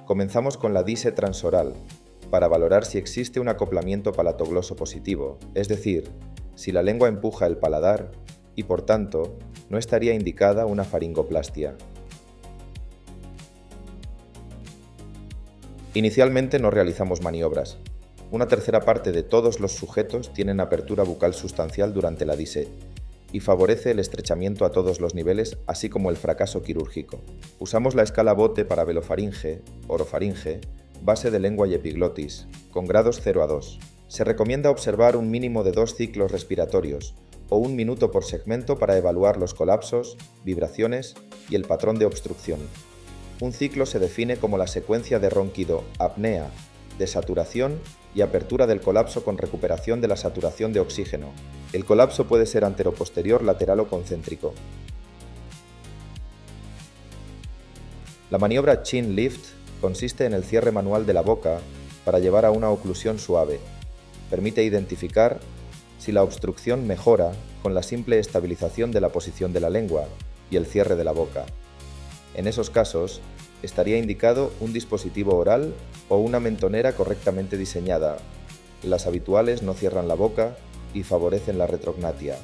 Comenzamos con la dise transoral, para valorar si existe un acoplamiento palatogloso positivo, es decir, si la lengua empuja el paladar y, por tanto, no estaría indicada una faringoplastia. Inicialmente no realizamos maniobras. Una tercera parte de todos los sujetos tienen apertura bucal sustancial durante la dise y favorece el estrechamiento a todos los niveles, así como el fracaso quirúrgico. Usamos la escala Botte para velofaringe, orofaringe, base de lengua y epiglotis, con grados 0 a 2. Se recomienda observar un mínimo de 2 ciclos respiratorios o 1 minuto por segmento para evaluar los colapsos, vibraciones y el patrón de obstrucción. Un ciclo se define como la secuencia de ronquido, apnea, desaturación y apertura del colapso con recuperación de la saturación de oxígeno. El colapso puede ser anteroposterior, lateral o concéntrico. La maniobra chin lift consiste en el cierre manual de la boca para llevar a una oclusión suave. Permite identificar si la obstrucción mejora con la simple estabilización de la posición de la lengua y el cierre de la boca. En esos casos, estaría indicado un dispositivo oral o una mentonera correctamente diseñada. Las habituales no cierran la boca y favorecen la retrognatia.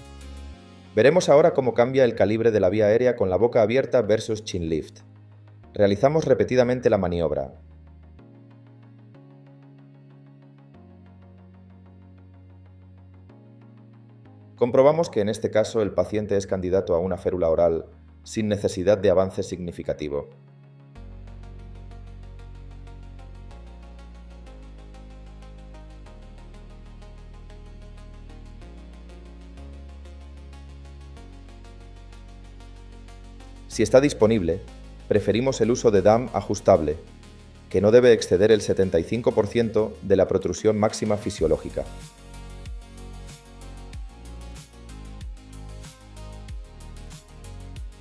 Veremos ahora cómo cambia el calibre de la vía aérea con la boca abierta versus chin lift. Realizamos repetidamente la maniobra. Comprobamos que en este caso el paciente es candidato a una férula oral sin necesidad de avance significativo. Si está disponible, preferimos el uso de DAM ajustable, que no debe exceder el 75% de la protrusión máxima fisiológica.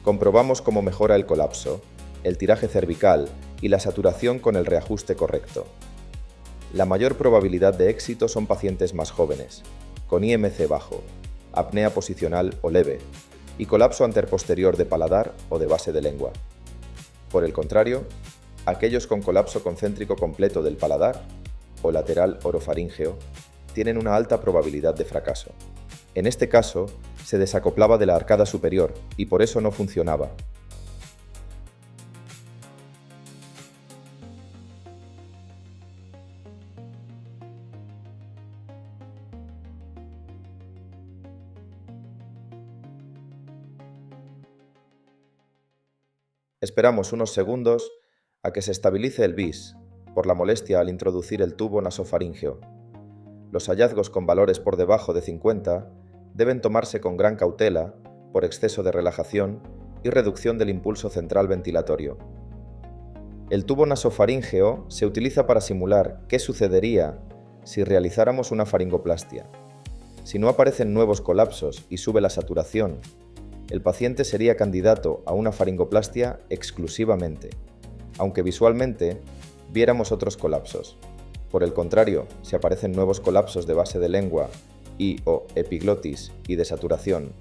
Comprobamos cómo mejora el colapso, el tiraje cervical y la saturación con el reajuste correcto. La mayor probabilidad de éxito son pacientes más jóvenes, con IMC bajo, apnea posicional o leve, y colapso anterposterior de paladar o de base de lengua. Por el contrario, aquellos con colapso concéntrico completo del paladar o lateral orofaríngeo tienen una alta probabilidad de fracaso. En este caso, se desacoplaba de la arcada superior y por eso no funcionaba. Esperamos unos segundos a que se estabilice el bis, por la molestia al introducir el tubo nasofaríngeo. Los hallazgos con valores por debajo de 50 deben tomarse con gran cautela por exceso de relajación y reducción del impulso central ventilatorio. El tubo nasofaríngeo se utiliza para simular qué sucedería si realizáramos una faringoplastia. Si no aparecen nuevos colapsos y sube la saturación, el paciente sería candidato a una faringoplastia exclusivamente, aunque visualmente viéramos otros colapsos. Por el contrario, si aparecen nuevos colapsos de base de lengua y/o epiglotis y de saturación,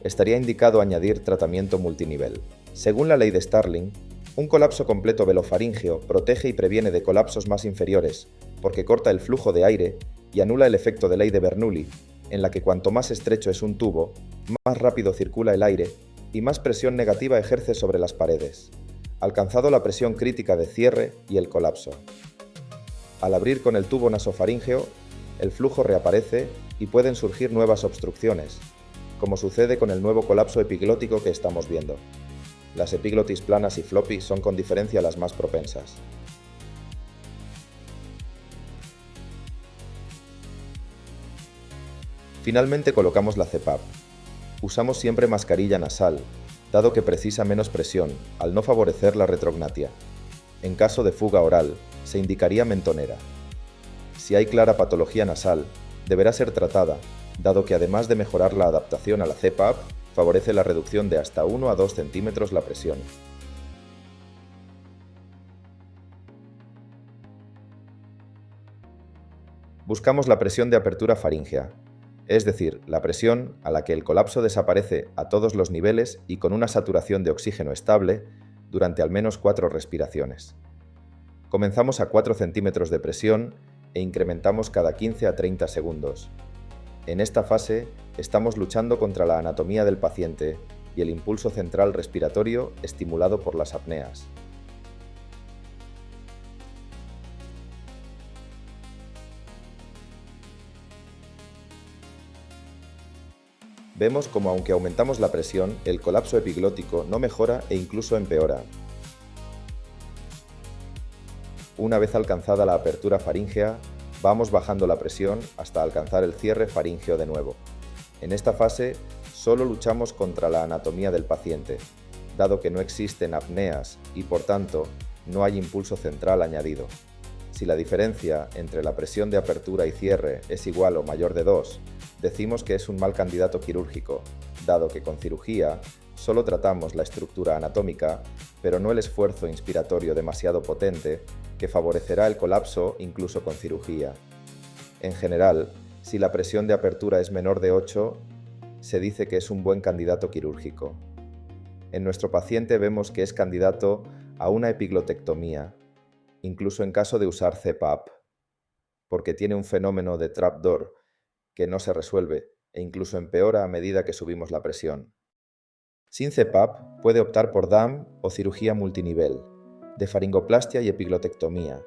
estaría indicado añadir tratamiento multinivel. Según la ley de Starling, un colapso completo velofaríngeo protege y previene de colapsos más inferiores porque corta el flujo de aire y anula el efecto de ley de Bernoulli, en la que cuanto más estrecho es un tubo, más rápido circula el aire y más presión negativa ejerce sobre las paredes, alcanzado la presión crítica de cierre y el colapso. Al abrir con el tubo nasofaríngeo, el flujo reaparece y pueden surgir nuevas obstrucciones, como sucede con el nuevo colapso epiglótico que estamos viendo. Las epiglotis planas y floppy son con diferencia las más propensas. Finalmente colocamos la CPAP. Usamos siempre mascarilla nasal, dado que precisa menos presión, al no favorecer la retrognatia. En caso de fuga oral, se indicaría mentonera. Si hay clara patología nasal, deberá ser tratada, dado que además de mejorar la adaptación a la CPAP, favorece la reducción de hasta 1 a 2 centímetros la presión. Buscamos la presión de apertura faríngea, es decir, la presión a la que el colapso desaparece a todos los niveles y con una saturación de oxígeno estable durante al menos 4 respiraciones. Comenzamos a 4 centímetros de presión e incrementamos cada 15 a 30 segundos. En esta fase, estamos luchando contra la anatomía del paciente y el impulso central respiratorio estimulado por las apneas. Vemos como aunque aumentamos la presión, el colapso epiglótico no mejora e incluso empeora. Una vez alcanzada la apertura faríngea, vamos bajando la presión hasta alcanzar el cierre faríngeo de nuevo. En esta fase, solo luchamos contra la anatomía del paciente, dado que no existen apneas y por tanto no hay impulso central añadido. Si la diferencia entre la presión de apertura y cierre es igual o mayor de 2, decimos que es un mal candidato quirúrgico, dado que con cirugía solo tratamos la estructura anatómica, pero no el esfuerzo inspiratorio demasiado potente que favorecerá el colapso incluso con cirugía. En general, si la presión de apertura es menor de 8, se dice que es un buen candidato quirúrgico. En nuestro paciente vemos que es candidato a una epiglotectomía, incluso en caso de usar CPAP, porque tiene un fenómeno de trapdoor que no se resuelve e incluso empeora a medida que subimos la presión. Sin CPAP puede optar por DAM o cirugía multinivel, de faringoplastia y epiglotectomía.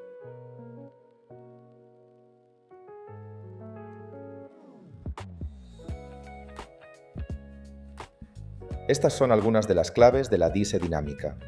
Estas son algunas de las claves de la DISE dinámica.